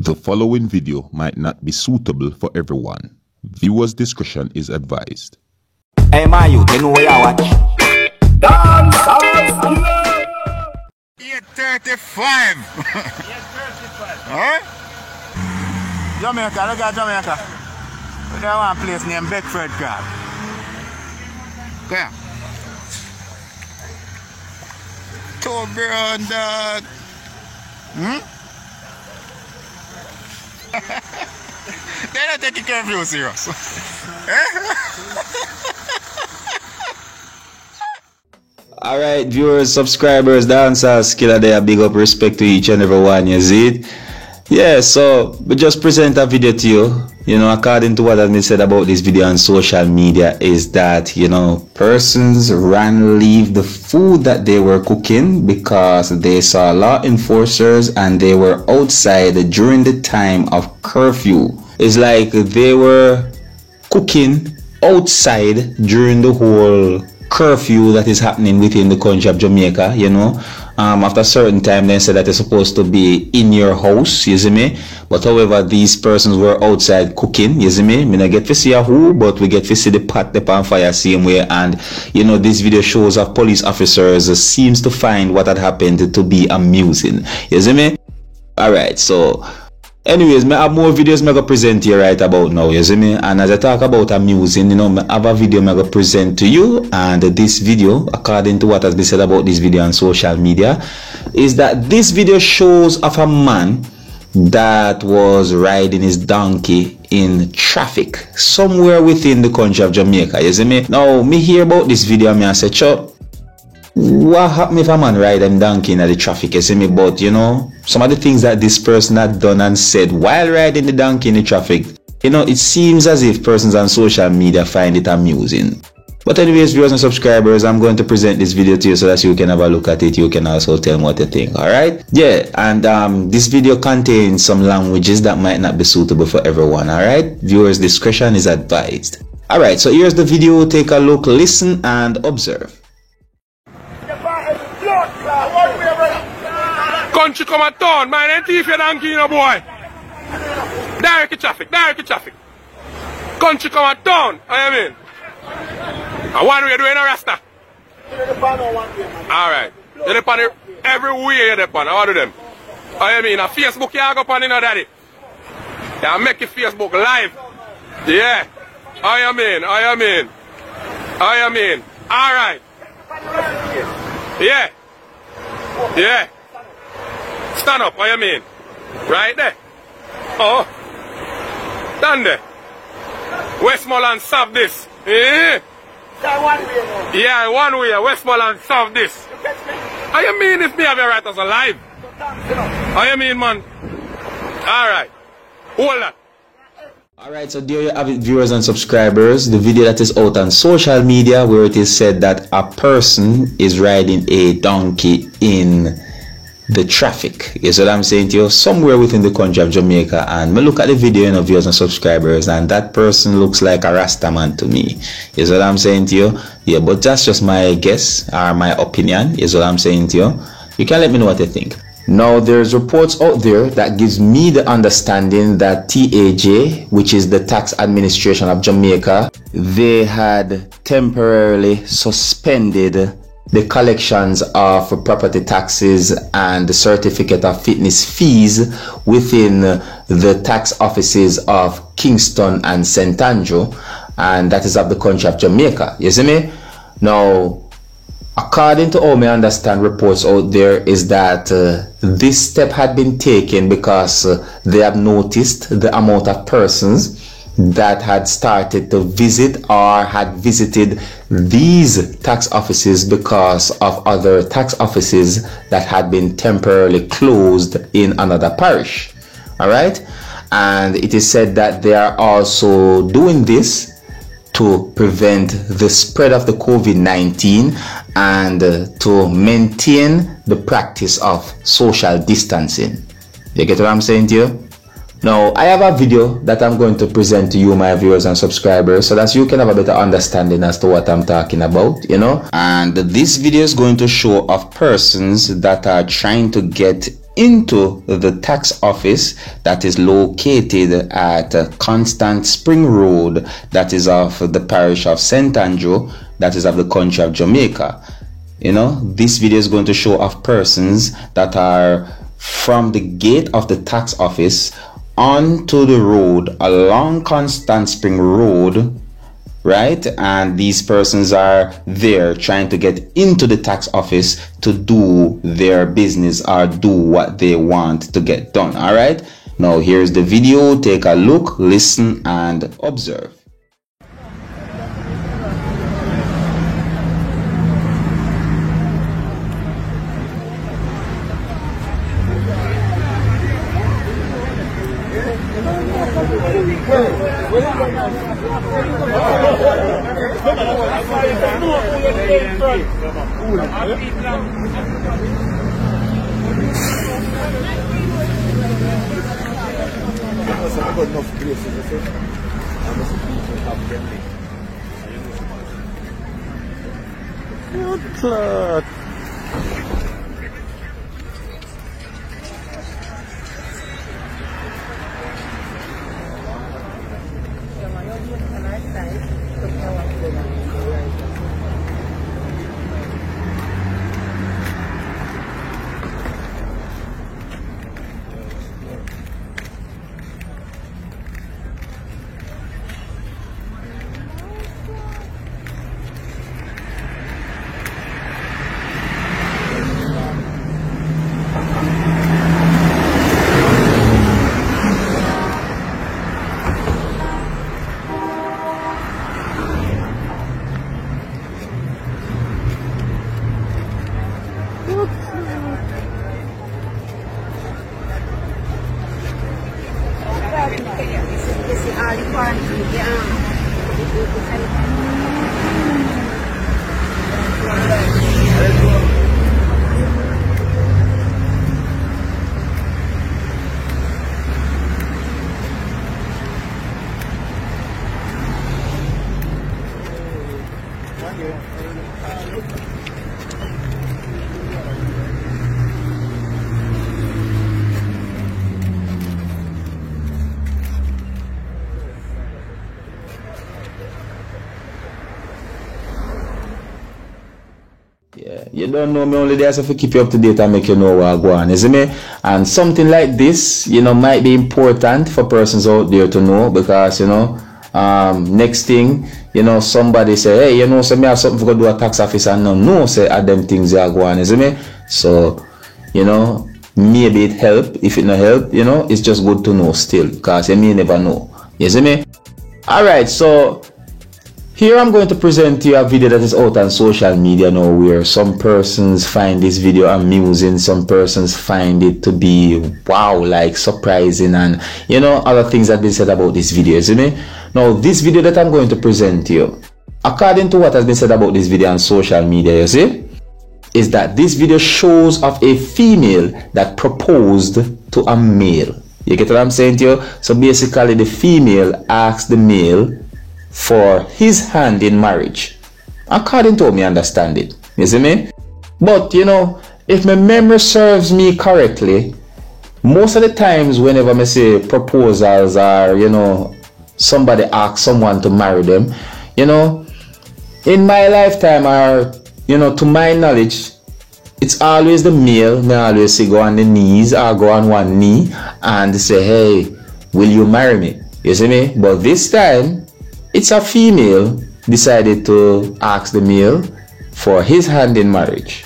The following video might not be suitable for everyone. Viewers' discretion is advised. Hey, my youth, you know where you watch? Dance House 8:35. 8:35. Huh? Jamaica, look at Jamaica. We got one place named Beckford Crab. Come here. Two brown dog. They don't take care of you serious. Alright, viewers, subscribers, dancers, killer there, big up respect to each and every one, you see it? Yeah, so we just present a video to you. You know, according to what has been said about this video on social media is that, you know, persons leave the food that they were cooking because they saw law enforcers and they were outside during the time of curfew. It's like they were cooking outside during the whole curfew that is happening within the country of Jamaica, you know. After a certain time, they said that they're supposed to be in your house, you see me? But however, these persons were outside cooking, you see me? Me not get to see a who, but we get to see the pot on fire same way. And, you know, this video shows of police officers seems to find what had happened to be amusing, you see me? Alright, so anyways, I have more videos I'm going to present here right about now, you see me? And as I talk about amusing, you know, I have a video I'm going to present to you. And this video, according to what has been said about this video on social media, is that this video shows of a man that was riding his donkey in traffic somewhere within the country of Jamaica, you see me? Now, me hear about this video and I say, Chuck, what happened if a man ride them donkey in the traffic, you see me? But you know, some of the things that this person had done and said while riding the donkey in the traffic, you know, it seems as if persons on social media find it amusing. But anyways, viewers and subscribers, I'm going to present this video to you so that you can have a look at it. You can also tell me what you think, alright? Yeah, and this video contains some languages that might not be suitable for everyone, alright? Viewers' discretion is advised. Alright, so here's the video. Take a look, listen, and observe. Country come at town, man, ain't thief your donkey, you know, boy. Direct traffic, direct traffic. Country come at town, I mean. And one way doing a rasta. Alright. You depend on everywhere you depend. How do them? I mean, a Facebook you go on, you know, daddy. You make your Facebook live. Yeah. I mean. Alright. Yeah. Yeah. Stand up, what you mean? Right there. Oh. Stand there. Westmoreland solve this. Eh? Yeah, one way. Westmoreland solve this. How you mean if me have your right as alive? How you mean, man? Alright. Hold that. Alright, so there you have it, viewers and subscribers. The video that is out on social media where it is said that a person is riding a donkey in the traffic. You see what I'm saying to you? Somewhere within the country of Jamaica. And me look at the video, you know, viewers and subscribers, and that person looks like a Rasta man to me. You see what I'm saying to you? Yeah, but that's just my guess or my opinion. Is what I'm saying to you. You can let me know what you think. Now, there's reports out there that gives me the understanding that TAJ, which is the Tax Administration of Jamaica, they had temporarily suspended the collections of property taxes and the certificate of fitness fees within the tax offices of Kingston and St. Andrew, and that is of the country of Jamaica. You see me? Now, according to all I understand reports out there is that this step had been taken because they have noticed the amount of persons that had started to visit or had visited these tax offices because of other tax offices that had been temporarily closed in another parish. Alright? And it is said that they are also doing this to prevent the spread of the COVID-19 and to maintain the practice of social distancing. You get what I'm saying to you? Now, I have a video that I'm going to present to you, my viewers and subscribers, so that you can have a better understanding as to what I'm talking about, you know. And this video is going to show of persons that are trying to get into the tax office that is located at Constant Spring Road, that is of the parish of St. Andrew, that is of the country of Jamaica. You know, this video is going to show off persons that are from the gate of the tax office onto the road along Constant Spring Road, right? And these persons are there trying to get into the tax office to do their business or do what they want to get done. All right, now here's the video. Take a look, listen, and observe. Yeah, you don't know me, only there to keep you up to date and make you know what go on, isn't me? And something like this, you know, might be important for persons out there to know, because, you know, next thing, you know, somebody say, hey, you know, so me have something for do a tax office, and no, say at them things that go on, isn't me? So, you know, maybe it help. If it not help, you know, it's just good to know still, because you may never know. You see me? Alright, so here I'm going to present to you a video that is out on social media now, where some persons find this video amusing, some persons find it to be wow, like surprising, and you know, other things that have been said about this video, you see me? Now, this video that I'm going to present to you, according to what has been said about this video on social media, you see, is that this video shows of a female that proposed to a male. You get what I'm saying to you? So basically, the female asked the male for his hand in marriage, according to me understand it, you see me? But you know, if my memory serves me correctly, most of the times whenever I say proposals are, you know, somebody asks someone to marry them, you know, in my lifetime, or you know, to my knowledge, it's always the male. May always say go on the knees or go on one knee and say, hey, will you marry me? You see me? But this time it's a female decided to ask the male for his hand in marriage.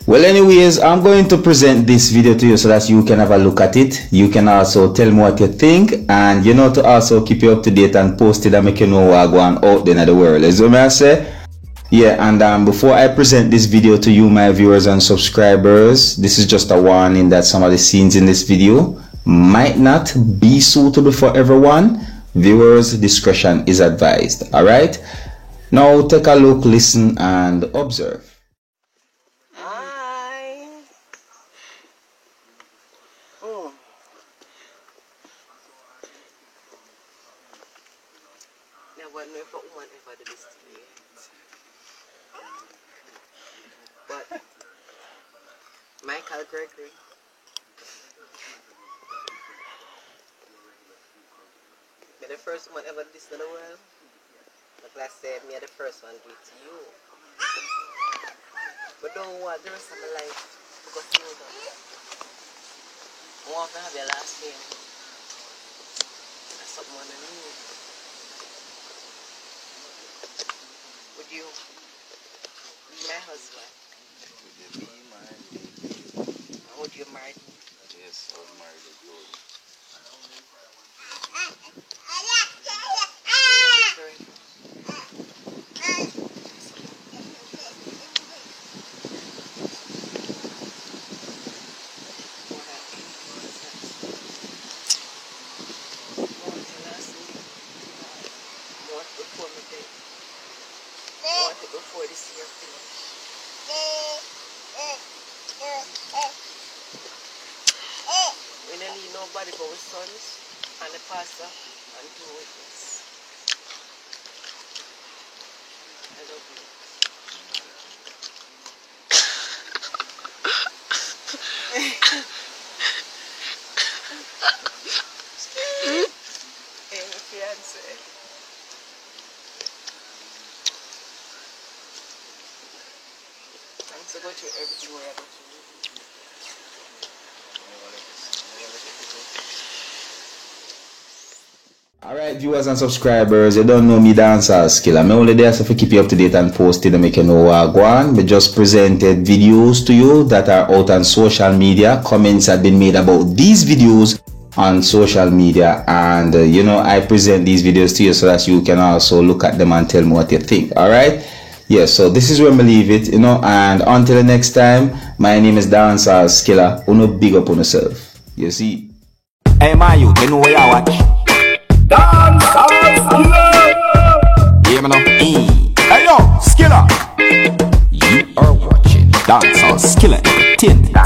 Well, anyways, I'm going to present this video to you so that you can have a look at it. You can also tell me what you think, and you know, to also keep you up to date and post it and make you know what going on out there in the world. As I say, yeah, and before I present this video to you, my viewers and subscribers, this is just a warning that some of the scenes in this video might not be suitable for everyone. Viewers' discretion is advised. All right, now take a look, listen, and observe. Hi. Never know if a woman ever did this to me. But Michael Gregory, You're the first woman ever this in the world. Like I said, me are the first one to do it to you. But don't want the rest of my life to go through that. I want to have your last name. That's something I need. Would you be my husband? Would you be my lady? Would you marry me? Yes, I'll marry the girl. Before this year finished. We don't need nobody but our sons and the pastor and two witnesses. I love you. Hey, my fiance. Thanks for going through everything we are going through. Alright, viewers and subscribers, you don't know me, Dancehall Skilla. I'm only there so to keep you up to date and posted and make you know what I go on. We just presented videos to you that are out on social media. Comments have been made about these videos on social media, and you know, I present these videos to you so that you can also look at them and tell me what you think. Alright? Yeah, so this is where we leave it, you know, and until the next time, my name is Dancehall Skilla. Uno big up on yourself. You see? Hey, my youth, you know what you watch? Dancehall Skilla! Hear me now? Hey, yo, Skilla! You are watching Dancehall Skilla Entertainment.